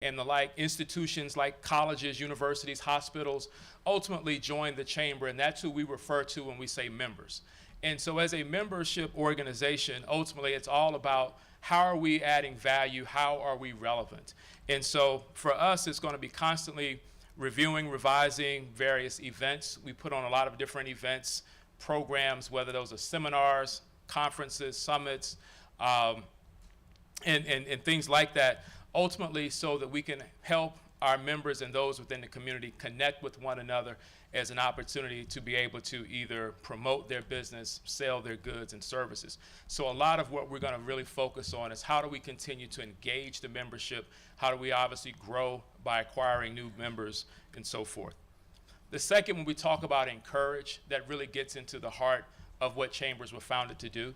and the like, institutions like colleges, universities, hospitals, ultimately join the chamber, and that's who we refer to when we say members. And so as a membership organization, ultimately it's all about how are we adding value, how are we relevant. And so for us, it's going to be constantly reviewing, revising various events. We put on a lot of different events, programs, whether those are seminars, conferences, summits, and things like that, ultimately so that we can help our members and those within the community connect with one another as an opportunity to be able to either promote their business, sell their goods and services. So a lot of what we're going to really focus on is how do we continue to engage the membership, how do we obviously grow by acquiring new members and so forth. The second, when we talk about encourage, that really gets into the heart of what chambers were founded to do.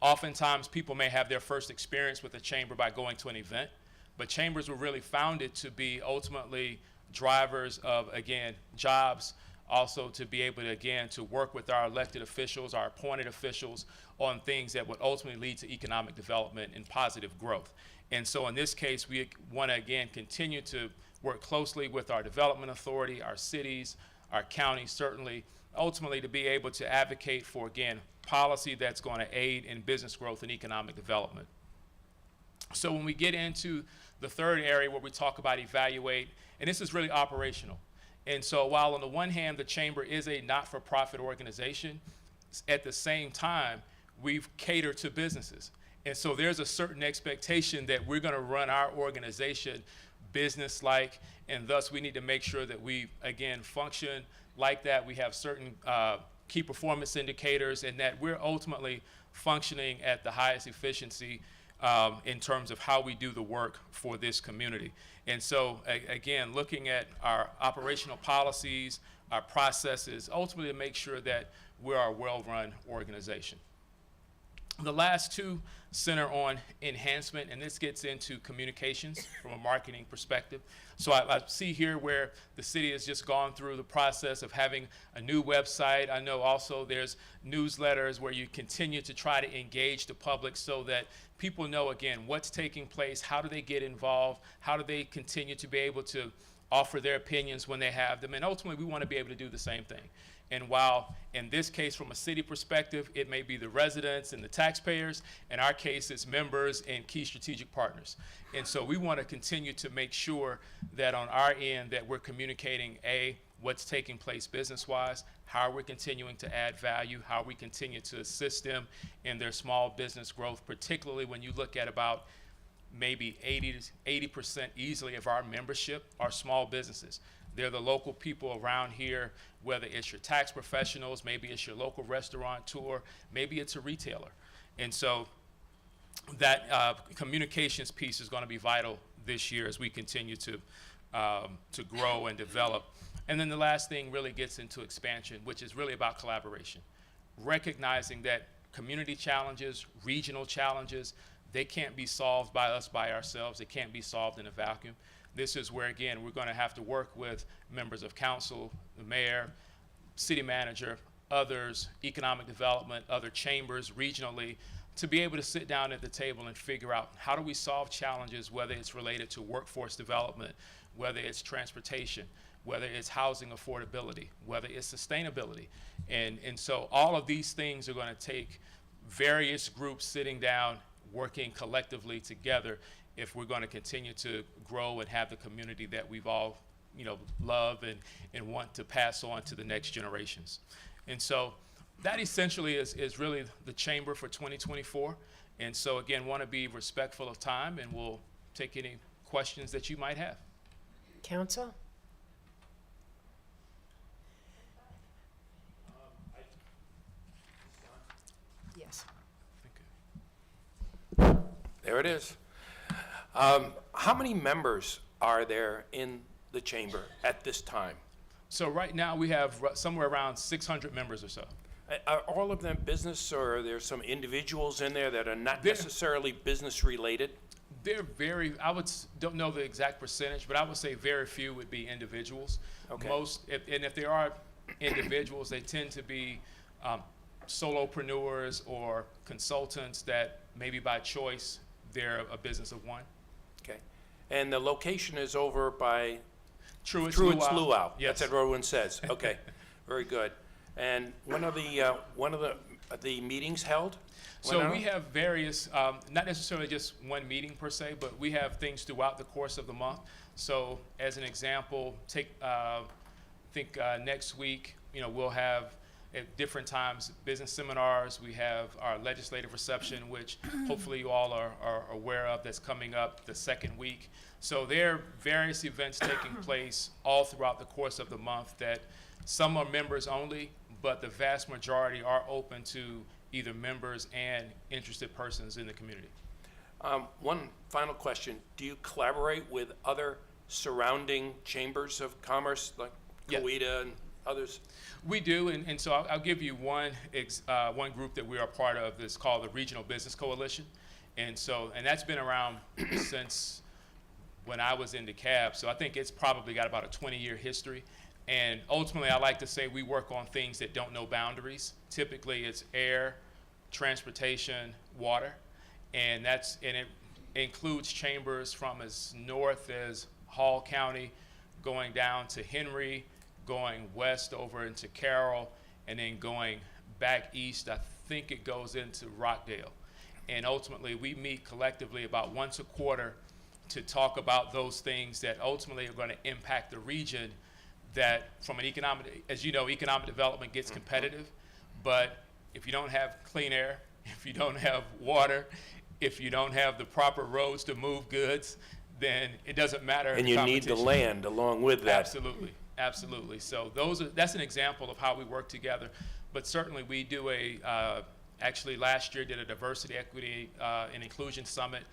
Oftentimes people may have their first experience with a chamber by going to an event, but chambers were really founded to be ultimately drivers of, again, jobs, also to be able to, again, to work with our elected officials, our appointed officials on things that would ultimately lead to economic development and positive growth. And so in this case, we want to, again, continue to work closely with our development authority, our cities, our counties, certainly, ultimately to be able to advocate for, again, policy that's going to aid in business growth and economic development. So when we get into the third area where we talk about evaluate, and this is really operational. And so while on the one hand, the chamber is a not-for-profit organization, at the same time, we've catered to businesses. And so there's a certain expectation that we're going to run our organization business-like, and thus we need to make sure that we, again, function like that. We have certain key performance indicators, and that we're ultimately functioning at the highest efficiency in terms of how we do the work for this community. And so, again, looking at our operational policies, our processes, ultimately to make sure that we're a well-run organization. The last two center on enhancement, and this gets into communications from a marketing perspective. So I see here where the city has just gone through the process of having a new website. I know also there's newsletters where you continue to try to engage the public so that people know, again, what's taking place, how do they get involved, how do they continue to be able to offer their opinions when they have them, and ultimately we want to be able to do the same thing. And while in this case from a city perspective, it may be the residents and the taxpayers, in our case it's members and key strategic partners. And so we want to continue to make sure that on our end that we're communicating what's taking place business-wise, how we're continuing to add value, how we continue to assist them in their small business growth, particularly when you look at about maybe 80% easily of our membership are small businesses. They're the local people around here, whether it's your tax professionals, maybe it's your local restaurateur, maybe it's a retailer. And so that communications piece is going to be vital this year as we continue to grow and develop. And then the last thing really gets into expansion, which is really about collaboration. Recognizing that community challenges, regional challenges, they can't be solved by us by ourselves. They can't be solved in a vacuum. This is where, again, we're going to have to work with members of council, the mayor, city manager, others, economic development, other chambers regionally, to be able to sit down at the table and figure out how do we solve challenges, whether it's related to workforce development, whether it's transportation, whether it's housing affordability, whether it's sustainability. And so all of these things are going to take various groups sitting down, working collectively together if we're going to continue to grow and have the community that we've all, love and want to pass on to the next generations. And so that essentially is really the chamber for 2024. And so again, want to be respectful of time, and we'll take any questions that you might have. Council? Yes. There it is. How many members are there in the chamber at this time? So right now we have somewhere around 600 members or so. Are all of them business, or are there some individuals in there that are not necessarily business related? They're don't know the exact percentage, but I would say very few would be individuals. Okay. If there are individuals, they tend to be solopreneurs or consultants that maybe by choice they're a business of one. Okay. And the location is over by Truett's Truett's Luau. Luau. Yes. That's what everyone says. Okay, very good. And when are the meetings held? So When we are- have various, not necessarily just one meeting per se, but we have things throughout the course of the month. So as an example, next week, we'll have at different times business seminars. We have our legislative reception, which hopefully you all are aware of, that's coming up the second week. So there are various events taking place all throughout the course of the month that some are members only, but the vast majority are open to either members and interested persons in the community. One final question. Do you collaborate with other surrounding chambers of commerce, like Yeah. Coweta and others? We do, and so I'll give you one group that we are part of that's called the Regional Business Coalition. And that's been around since when I was in DeKalb, so I think it's probably got about a 20-year history. And ultimately, I like to say we work on things that don't know boundaries. Typically, it's air, transportation, water, and it includes chambers from as north as Hall County, going down to Henry, going west over into Carroll, and then going back east. I think it goes into Rockdale. And ultimately, we meet collectively about once a quarter to talk about those things that ultimately are going to impact the region. That from an economic development gets competitive, but if you don't have clean air, if you don't have water, if you don't have the proper roads to move goods, then it doesn't matter. And you need the land along with that. Absolutely. So that's an example of how we work together. But certainly we do actually last year did a diversity, equity, and inclusion summit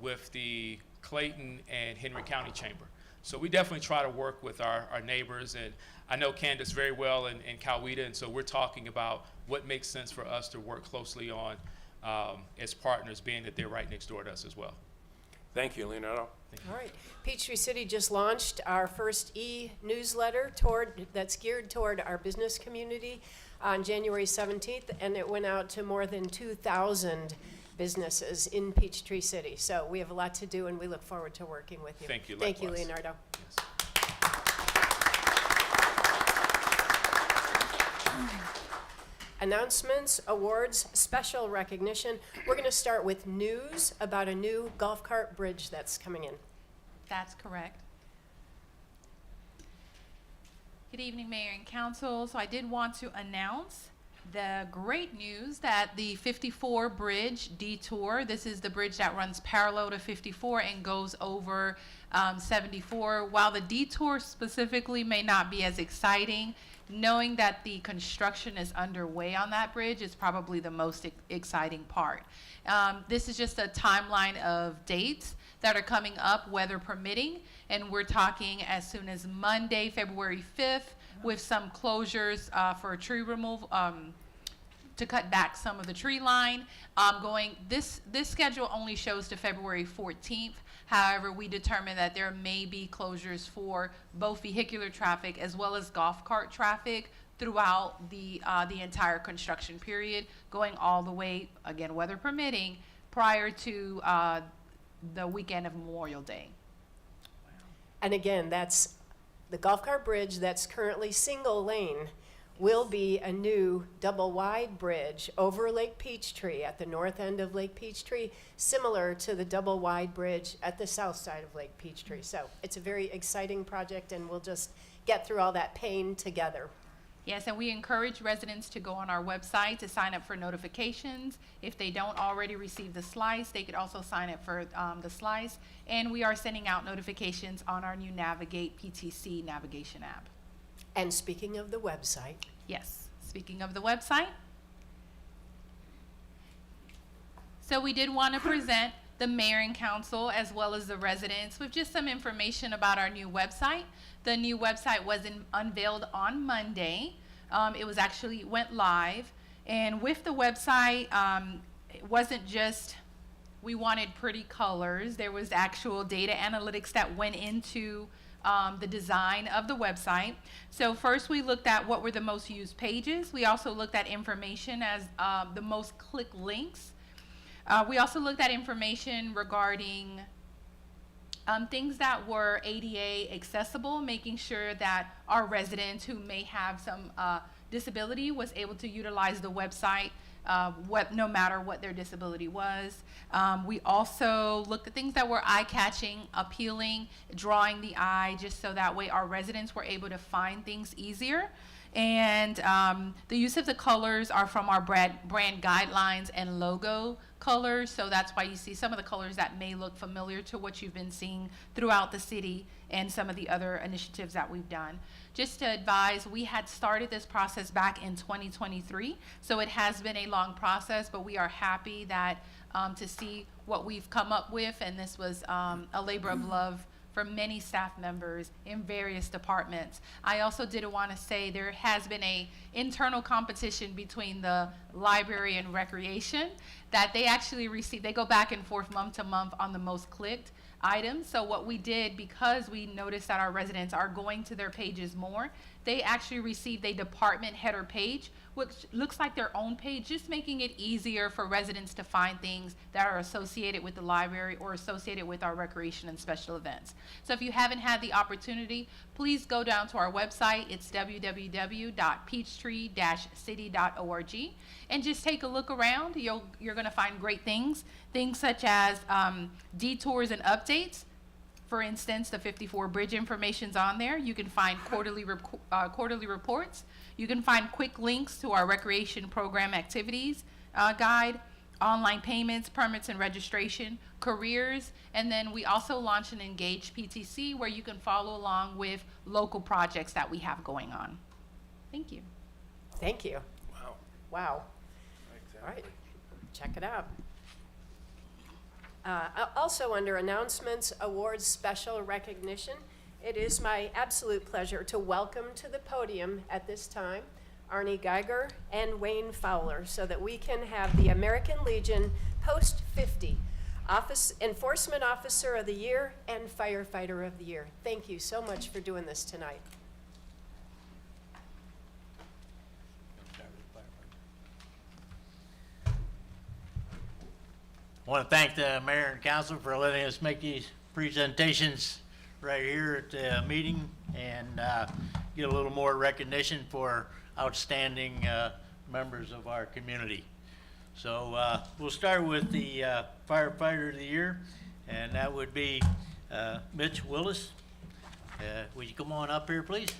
with the Clayton and Henry County Chamber. So we definitely try to work with our neighbors, and I know Candace very well in Coweta, and so we're talking about what makes sense for us to work closely on as partners, being that they're right next door to us as well. Thank you, Leonardo. All right. Peachtree City just launched our first e-newsletter that's geared toward our business community on January 17th, and it went out to more than 2,000 businesses in Peachtree City. So we have a lot to do, and we look forward to working with you. Thank you. Thank you, Likewise. Leonardo. Yes. Announcements, awards, special recognition. We're going to start with news about a new golf cart bridge that's coming in. That's correct. Good evening, Mayor and Council. So I did want to announce the great news that the 54 bridge detour, this is the bridge that runs parallel to 54 and goes over 74. While the detour specifically may not be as exciting, knowing that the construction is underway on that bridge is probably the most exciting part. This is just a timeline of dates that are coming up, weather permitting, and we're talking as soon as Monday, February 5th, with some closures for tree removal, to cut back some of the tree line. This schedule only shows to February 14th. However, we determined that there may be closures for both vehicular traffic as well as golf cart traffic throughout the entire construction period, going all the way, again, weather permitting, prior to the weekend of Memorial Day. And again, that's the golf cart bridge that's currently single lane will be a new double wide bridge over Lake Peachtree at the north end of Lake Peachtree, similar to the double wide bridge at the south side of Lake Peachtree. So it's a very exciting project, and we'll just get through all that pain together. Yes, and we encourage residents to go on our website to sign up for notifications. If they don't already receive the slice, they could also sign up for the slice. And we are sending out notifications on our new Navigate PTC navigation app. And speaking of the website, Yes, speaking of the website. So we did want to present the mayor and council as well as the residents with just some information about our new website. The new website was unveiled on Monday. It was actually went live. And with the website, it wasn't just we wanted pretty colors. There was actual data analytics that went into the design of the website. So first we looked at what were the most used pages. We also looked at information as the most clicked links. We also looked at information regarding Things that were ADA accessible, making sure that our residents who may have some disability was able to utilize the website no matter what their disability was. We also looked at things that were eye-catching, appealing, drawing the eye, just so that way our residents were able to find things easier. And the use of the colors are from our brand guidelines and logo colors, so that's why you see some of the colors that may look familiar to what you've been seeing throughout the city and some of the other initiatives that we've done. Just to advise, we had started this process back in 2023, so it has been a long process, but we are happy that to see what we've come up with, and this was a labor of love for many staff members in various departments. I also did want to say there has been a internal competition between the library and recreation that they actually receive. They go back and forth month to month on the most clicked items. So what we did, because we noticed that our residents are going to their pages more, they actually received a department header page, which looks like their own page, just making it easier for residents to find things that are associated with the library or associated with our recreation and special events. So if you haven't had the opportunity, please go down to our website. It's www.peachtree-city.org, and just take a look around. You're going to find great things such as detours and updates. For instance, the 54 bridge information's on there. You can find quarterly reports. You can find quick links to our recreation program activities guide, online payments, permits and registration, careers, and then we also launched an Engage PTC where you can follow along with local projects that we have going on. Thank you. Thank you. Wow. Wow. All right, check it out. Also under announcements, awards, special recognition, it is my absolute pleasure to welcome to the podium at this time Arnie Geiger and Wayne Fowler, so that we can have the American Legion Post 50 Enforcement Officer of the Year and Firefighter of the Year. Thank you so much for doing this tonight. I want to thank the mayor and council for letting us make these presentations right here at the meeting and get a little more recognition for outstanding members of our community. So we'll start with the firefighter of the year, and that would be Mitch Willis. Would you come on up here, please?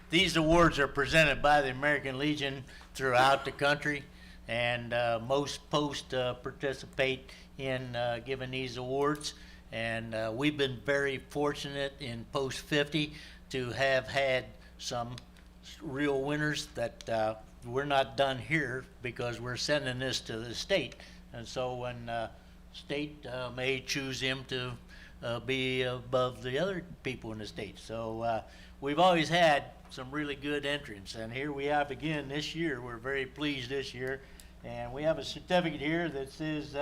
These awards are presented by the American Legion throughout the country, and most posts participate in giving these awards. And we've been very fortunate in Post 50 to have had some real winners that we're not done here because we're sending this to the state. And so when state may choose him to be above the other people in the state. So we've always had some really good entrants, and here we have again this year. We're very pleased this year, and we have a certificate here that says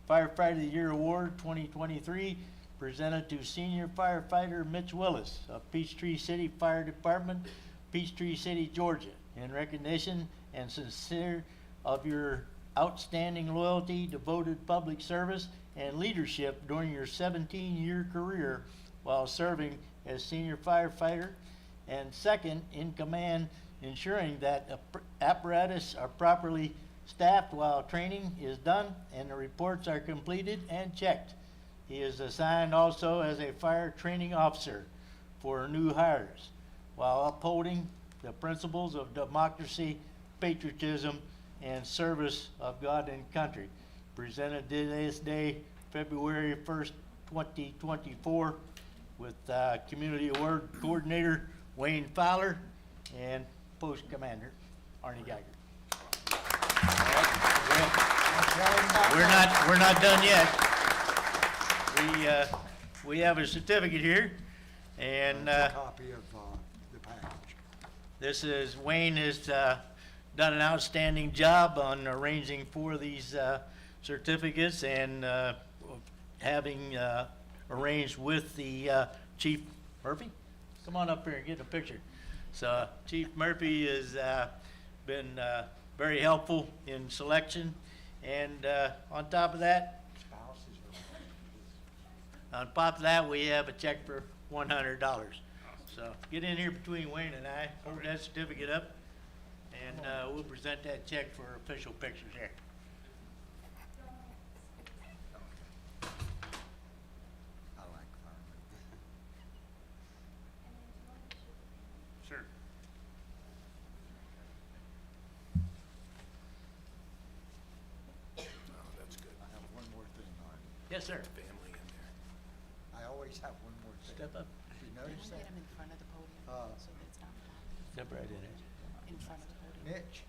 Firefighter of the Year Award 2023 presented to Senior Firefighter Mitch Willis of Peachtree City Fire Department, Peachtree City, Georgia, in recognition and sincere of your outstanding loyalty, devoted public service, and leadership during your 17-year career while serving as senior firefighter, and second in command, ensuring that apparatus are properly staffed while training is done and the reports are completed and checked. He is assigned also as a fire training officer for new hires while upholding the principles of democracy, patriotism, and service of God and country. Presented this day, February 1st, 2024, with Community Award Coordinator Wayne Fowler and Post Commander Arnie Geiger. We're not done yet. We have a certificate here, and Copy of the package. this is Wayne has done an outstanding job on arranging for these certificates and having arranged with the Chief Murphy. Come on up here and get a picture. So Chief Murphy has been very helpful in selection. And on top of that, we have a check for $100. So get in here between Wayne and I, hold that certificate up, and we'll present that check for official pictures here. I like farming. Sure. Oh, that's good. I have one more thing on. Yes, sir. Family in there. I always have one more thing. Step up. Have you noticed that? Get them in front of the podium, so that it's not Step right in it. in front of the podium. Mitch,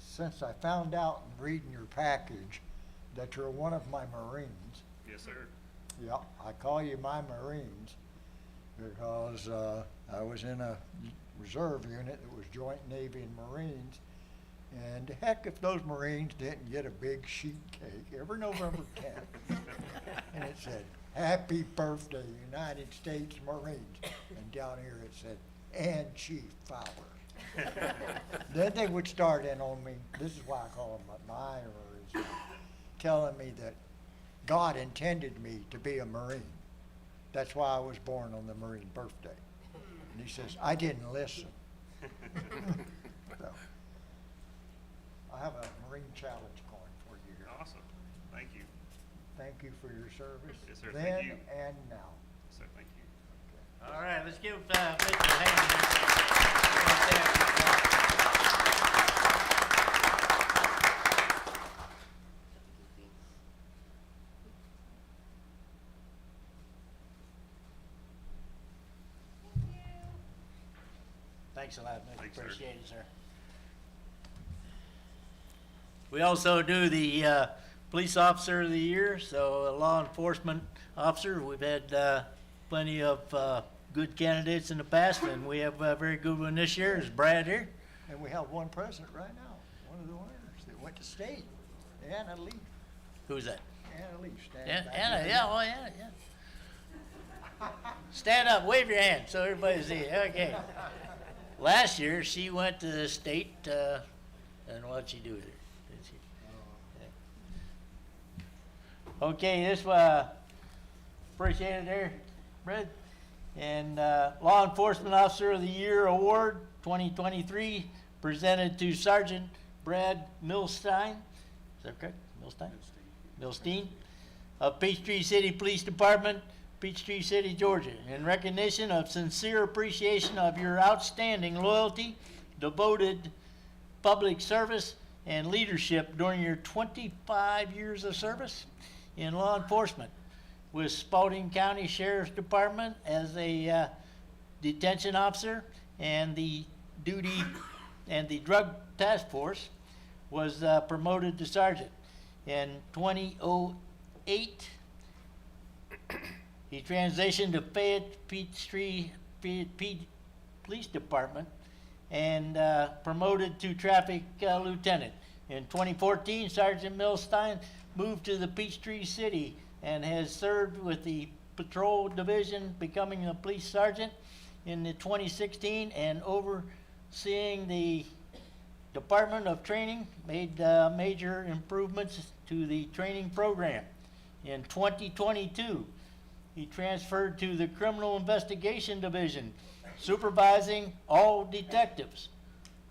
since I found out in reading your package that you're one of my Marines, Yes, sir. yeah, I call you my Marines because I was in a reserve unit that was Joint Navy and Marines. And heck, if those Marines didn't get a big sheet cake every November 10th, and it said, "Happy Birthday, United States Marines," and down here it said, "And Chief Fowler." Then they would start in on me, this is why I call them my Marines, telling me that God intended me to be a Marine. That's why I was born on the Marine birthday. And he says, I didn't listen. So, I have a Marine challenge coin for you here. Awesome. Thank you. Thank you for your service. Yes, sir. Then Thank you. and now. Yes, sir. Thank you. All right, let's give Mitch a hand. Thanks a lot, Mitch. Thanks, sir. Appreciate it, sir. We also do the Police Officer of the Year, so a law enforcement officer. We've had plenty of good candidates in the past, and we have a very good one this year. Is Brad here? And we have one president right now, one of the winners that went to state, Anna Leaf. Who's that? Anna Leaf standing Yeah, back Anna, there. yeah, oh, yeah, yeah. Stand up, wave your hand so everybody sees. Okay. Last year, she went to the state, and what'd she do with it? Did she? Yeah. Okay, this, appreciate it there, Brad. And, Law Enforcement Officer of the Year Award 2023, presented to Sergeant Brad Milstein. Is that correct? Milstein? Milstein of Peachtree City Police Department, Peachtree City, Georgia, in recognition of sincere appreciation of your outstanding loyalty, devoted public service, and leadership during your 25 years of service in law enforcement with Spalding County Sheriff's Department as a detention officer, and the duty and the drug task force was promoted to sergeant. In 2008, he transitioned to Fayette Peachtree Police Department and promoted to traffic lieutenant. In 2014, Sergeant Milstein moved to the Peachtree City and has served with the Patrol Division, becoming a police sergeant in the 2016 and overseeing the Department of Training, made major improvements to the training program. In 2022, he transferred to the Criminal Investigation Division, supervising all detectives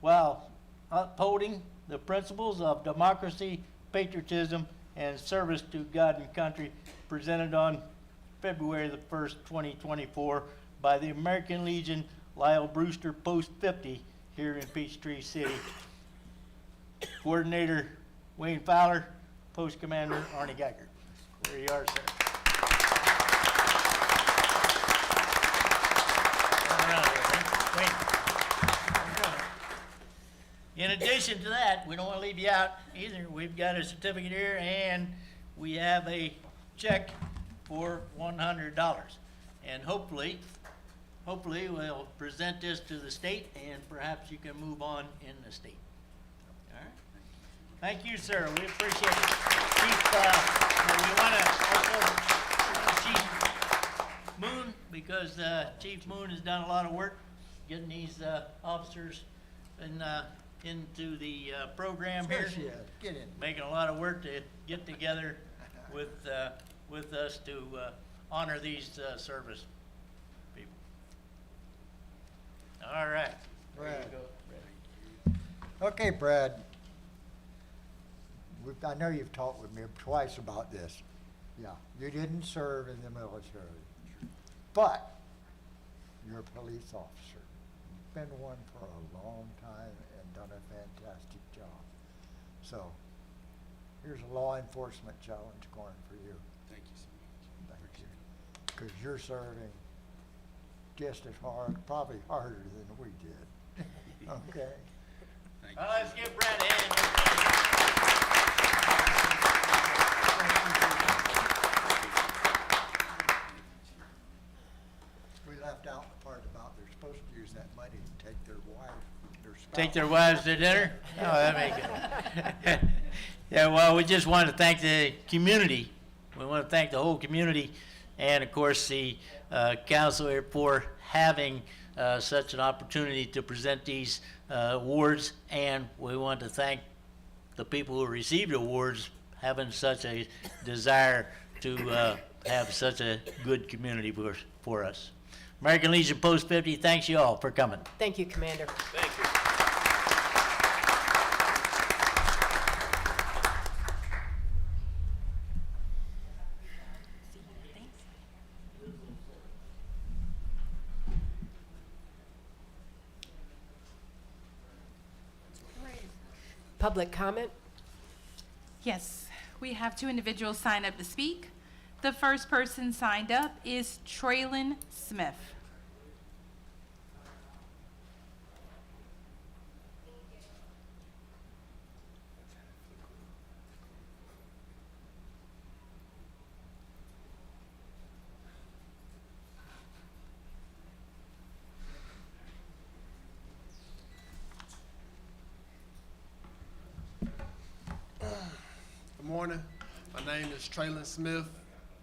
while upholding the principles of democracy, patriotism, and service to God and country, presented on February the 1st, 2024 by the American Legion Lyle Brewster Post 50 here in Peachtree City. Coordinator Wayne Fowler, Post Commander Arnie Geiger. There you are, sir. In addition to that, we don't want to leave you out either. We've got a certificate here, and we have a check for $100. And hopefully we'll present this to the state, and perhaps you can move on in the state. All right? Thank you, sir. We appreciate it. Chief, we want to also Chief Moon, because Chief Moon has done a lot of work getting these officers into the program here. There she is. Get in. Making a lot of work to get together with us to honor these service people. All right. There you Brad. go, Brad. Okay, Brad. I know you've talked with me twice about this. Yeah, you didn't serve in the military, but you're a police officer. You've been one for a long time and done a fantastic job. So, here's a law enforcement challenge going for you. Thank you so much. Thank you. Because you're serving just as hard, probably harder than we did. Okay? Thank you. Let's give Brad a hand. We left out the part about they're supposed to use that money to take their wife, their spouse. Take their wives to dinner? Oh, that make it. Yeah, well, we just want to thank the community. We want to thank the whole community and, of course, the council here for having such an opportunity to present these awards. And we want to thank the people who received awards having such a desire to have such a good community for us. American Legion Post 50, thanks you all for coming. Thank you, Commander. Thank you. Public comment? Yes, we have 2 individuals signed up to speak. The first person signed up is Traylon Smith. Good morning. My name is Traylon Smith.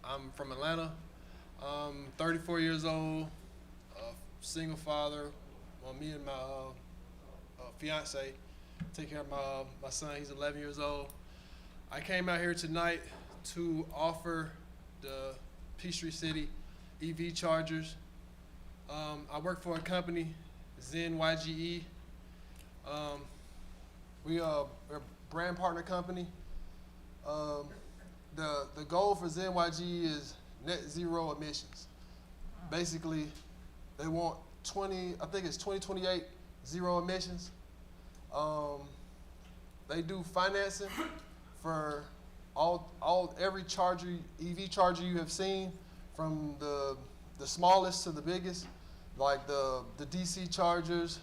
I'm from Atlanta. I'm 34 years old, a single father. Well, me and my fiance take care of my son. He's 11 years old. I came out here tonight to offer the Peachtree City EV chargers. I work for a company, Zen YGE. We're a brand partner company. The goal for Zen YGE is net zero emissions. Basically, they want 2028 zero emissions. They do financing for every charger, EV charger you have seen, from the smallest to the biggest, like the DC chargers.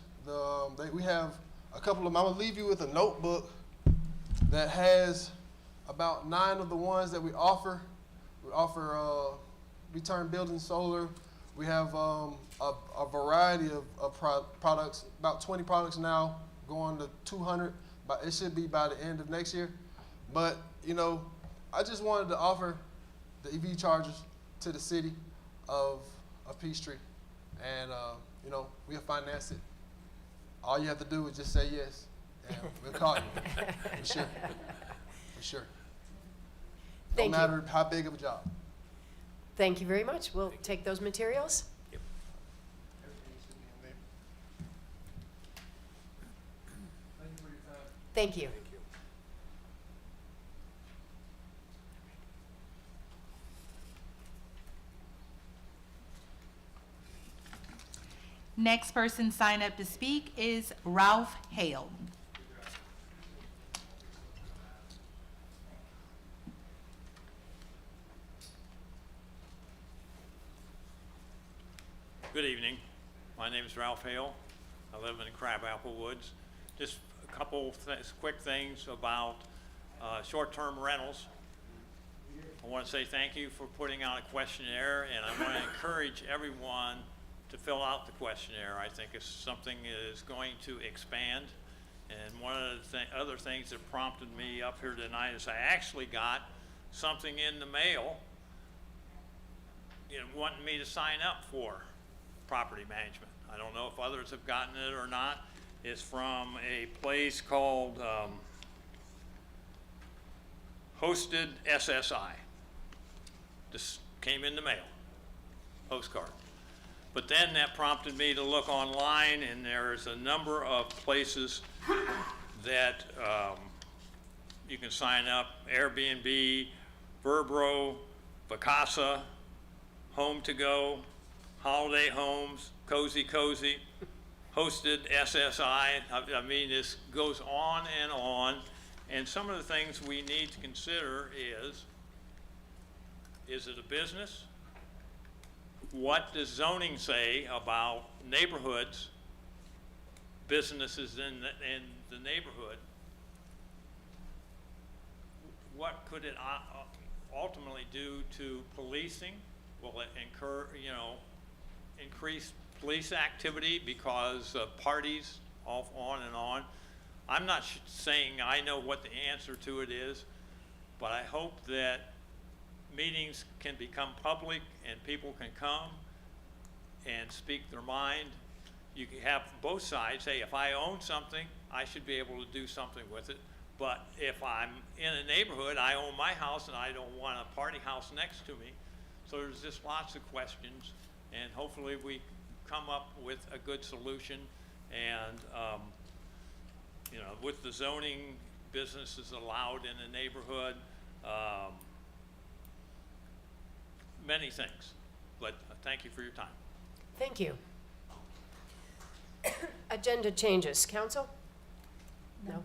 We have a couple of them. I'm gonna leave you with a notebook that has about 9 of the ones that we offer. We offer return building solar. We have a variety of products, about 20 products now, going to 200, but it should be by the end of next year. But, you know, I just wanted to offer the EV chargers to the city of Peachtree. And, you know, we'll finance it. All you have to do is just say yes, and we'll call you, for sure, for sure. No Thank you. matter how big of a job. Thank you very much. We'll take those materials. Thank you. Next person signed up to speak is Ralph Hale. Good evening. My name is Ralph Hale. I live in Crabapple Woods. Just a couple quick things about short-term rentals. I want to say thank you for putting out a questionnaire, and I want to encourage everyone to fill out the questionnaire. I think it's something that is going to expand. And one of the other things that prompted me up here tonight is I actually got something in the mail, wanting me to sign up for property management. I don't know if others have gotten it or not. is from a place called Hosted SSI. This came in the mail, postcard. But then that prompted me to look online, and there's a number of places that you can sign up: Airbnb, Verbro, Vacasa, Home to Go, Holiday Homes, Cozy, Hosted SSI. I mean, this goes on and on. And some of the things we need to consider is it a business? What does zoning say about neighborhoods, businesses in the neighborhood? What could it ultimately do to policing? Will it increase police activity because of parties on and on? I'm not saying I know what the answer to it is, but I hope that meetings can become public and people can come and speak their mind. You can have both sides say, if I own something, I should be able to do something with it. But if I'm in a neighborhood, I own my house and I don't want a party house next to me. So there's just lots of questions, and hopefully we come up with a good solution. And with the zoning, businesses allowed in the neighborhood, many things. But thank you for your time. Thank you. Agenda changes. Council? No?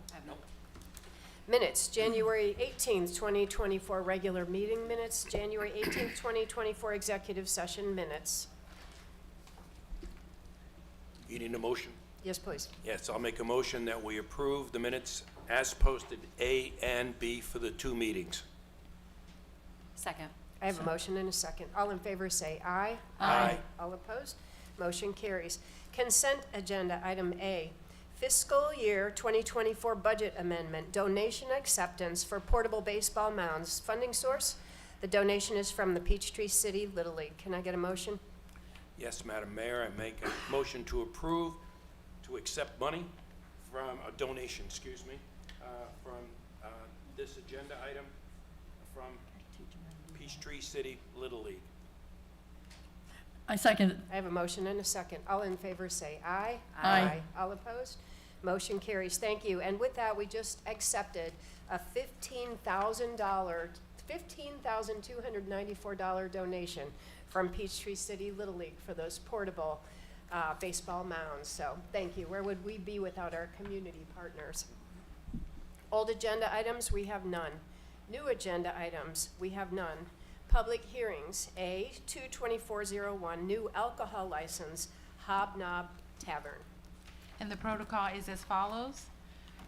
Minutes, January 18th, 2024 regular meeting minutes, January 18th, 2024 executive session minutes. You need a motion? Yes, please. Yes, I'll make a motion that we approve the minutes as posted, A and B, for the 2 meetings. Second. I have a motion and a second. All in favor say aye. Aye. All opposed? Motion carries. Consent agenda, item A, fiscal year 2024 budget amendment, donation acceptance for portable baseball mounds. Funding source, the donation is from the Peachtree City Little League. Can I get a motion? Yes, Madam Mayor, I make a motion to approve, to accept money from, a donation, from this agenda item from Peachtree City Little League. I second it. I have a motion and a second. All in favor say aye. Aye. All opposed? Motion carries. Thank you. And with that, we just accepted a $15,294 donation from Peachtree City Little League for those portable baseball mounds. So thank you. Where would we be without our community partners? Old agenda items, we have none. New agenda items, we have none. Public hearings, A, 22401, new alcohol license, Hobnob Tavern. And the protocol is as follows.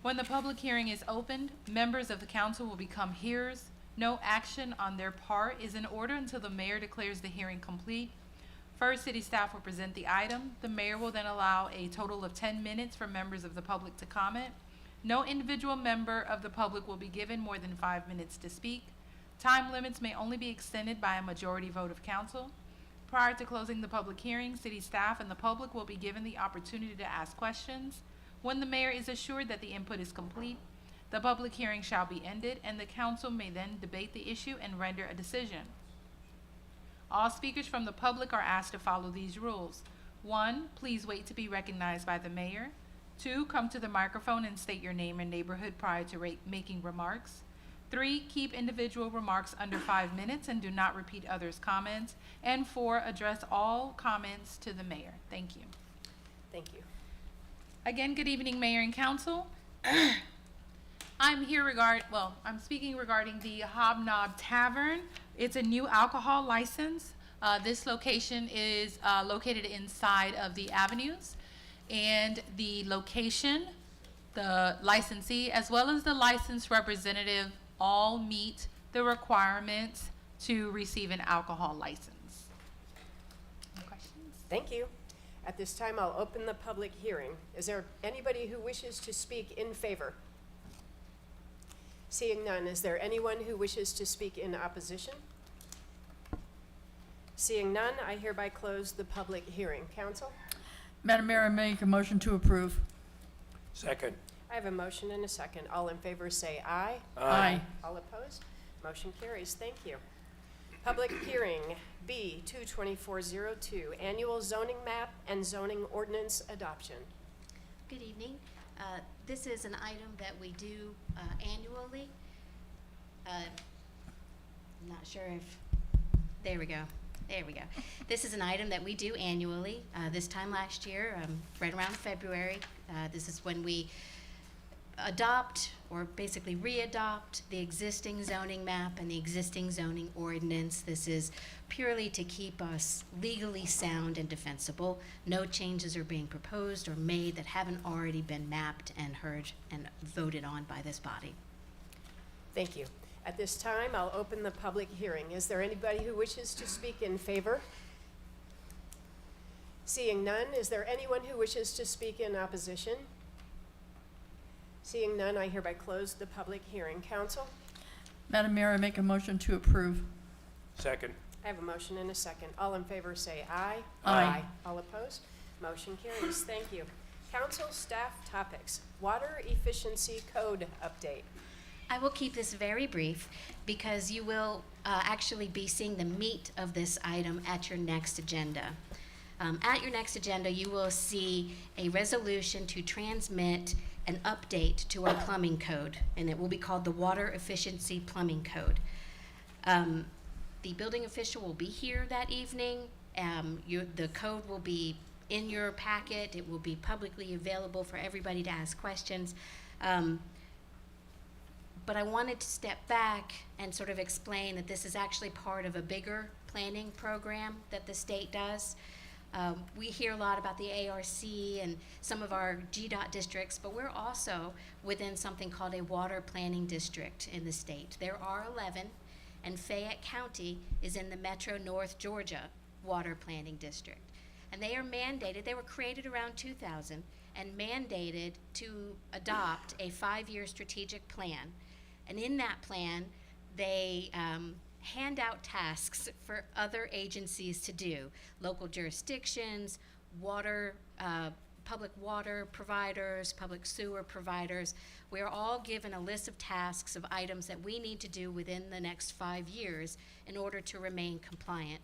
When the public hearing is opened, members of the council will become hearers. No action on their part is in order until the mayor declares the hearing complete. First, city staff will present the item. The mayor will then allow a total of 10 minutes for members of the public to comment. No individual member of the public will be given more than 5 minutes to speak. Time limits may only be extended by a majority vote of council. Prior to closing the public hearing, city staff and the public will be given the opportunity to ask questions. When the mayor is assured that the input is complete, the public hearing shall be ended, and the council may then debate the issue and render a decision. All speakers from the public are asked to follow these rules. 1, please wait to be recognized by the mayor. 2, come to the microphone and state your name and neighborhood prior to making remarks. 3, keep individual remarks under 5 minutes and do not repeat others' comments. And 4, address all comments to the mayor. Thank you. Thank you. Again, good evening, Mayor and Council. I'm speaking regarding the Hobnob Tavern. It's a new alcohol license. This location is located inside of the Avenues, and the location, the licensee, as well as the license representative all meet the requirements to receive an alcohol license. Any questions? Thank you. At this time, I'll open the public hearing. Is there anybody who wishes to speak in favor? Seeing none, is there anyone who wishes to speak in opposition? Seeing none, I hereby close the public hearing. Council? Madam Mayor, I make a motion to approve. Second. I have a motion and a second. All in favor say aye. Aye. All opposed? Motion carries. Thank you. Public hearing B 22402, annual zoning map and zoning ordinance adoption. Good evening. This is an item that we do annually. I'm not sure if, there we go. There we go. This is an item that we do annually. This time last year, right around February, this is when we adopt or basically re-adopt the existing zoning map and the existing zoning ordinance. This is purely to keep us legally sound and defensible. No changes are being proposed or made that haven't already been mapped and heard and voted on by this body. Thank you. At this time, I'll open the public hearing. Is there anybody who wishes to speak in favor? Seeing none, is there anyone who wishes to speak in opposition? Seeing none, I hereby close the public hearing. Council, Madam Mayor, I make a motion to approve. Second. I have a motion and a second. All in favor say aye. Aye. All opposed? Motion carries. Thank you. Council staff topics. Water efficiency code update. I will keep this very brief because you will actually be seeing the meat of this item at your next agenda. At your next agenda, you will see a resolution to transmit an update to our plumbing code, and it will be called the Water Efficiency Plumbing Code. The building official will be here that evening. The code will be in your packet. It will be publicly available for everybody to ask questions. But I wanted to step back and sort of explain that this is actually part of a bigger planning program that the state does. We hear a lot about the ARC and some of our GDOT districts, but we're also within something called a water planning district in the state. There are 11, and Fayette County is in the Metro North Georgia Water Planning District. And they are mandated, they were created around 2000 and mandated to adopt a 5-year strategic plan. And in that plan, they hand out tasks for other agencies to do, local jurisdictions, water, public water providers, public sewer providers. We're all given a list of tasks of items that we need to do within the next 5 years in order to remain compliant.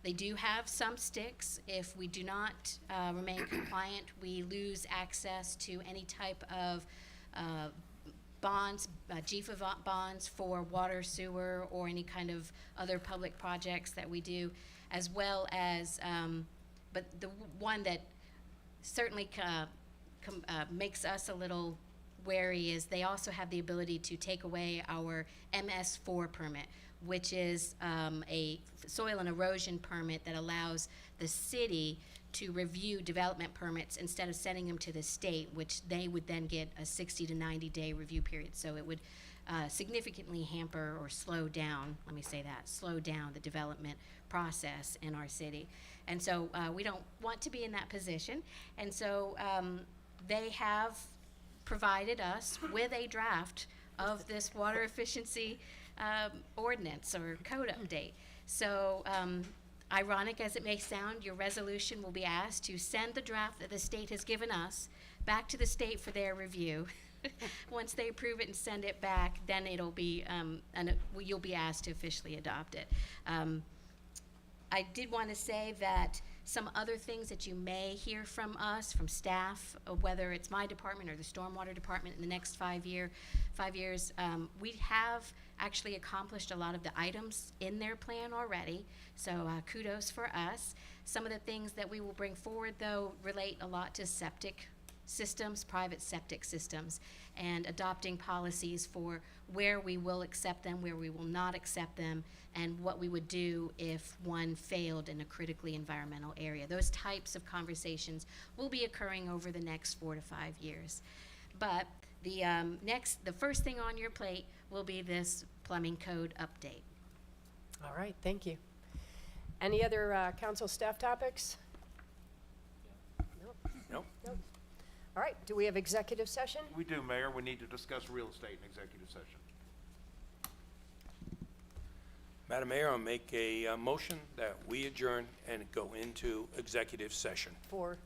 They do have some sticks. If we do not remain compliant, we lose access to any type of bonds, GFA bonds for water, sewer, or any kind of other public projects that we do, as well as, but the one that certainly makes us a little wary is they also have the ability to take away our MS4 permit, which is a soil and erosion permit that allows the city to review development permits instead of sending them to the state, which they would then get a 60 to 90 day review period. So it would significantly hamper or slow down, let me say that, slow down the development process in our city. And so we don't want to be in that position. And so they have provided us with a draft of this water efficiency ordinance or code update. So ironic as it may sound, your resolution will be asked to send the draft that the state has given us back to the state for their review. Once they approve it and send it back, then it'll be, you'll be asked to officially adopt it. I did want to say that some other things that you may hear from us, from staff, whether it's my department or the stormwater department in the next 5 years, we have actually accomplished a lot of the items in their plan already, so kudos for us. Some of the things that we will bring forward, though, relate a lot to septic systems, private septic systems, and adopting policies for where we will accept them, where we will not accept them, and what we would do if one failed in a critically environmental area. Those types of conversations will be occurring over the next 4 to 5 years. But the first thing on your plate will be this plumbing code update. All right, thank you. Any other council staff topics? Nope. Nope. Nope. All right, do we have executive session? We do, Mayor. We need to discuss real estate in executive session. Madam Mayor, I'll make a motion that we adjourn and go into executive session For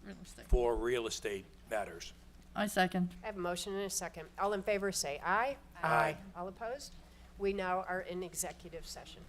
Real estate. for real estate matters. I second. I have a motion and a second. All in favor say aye. Aye. All opposed? We now are in executive session.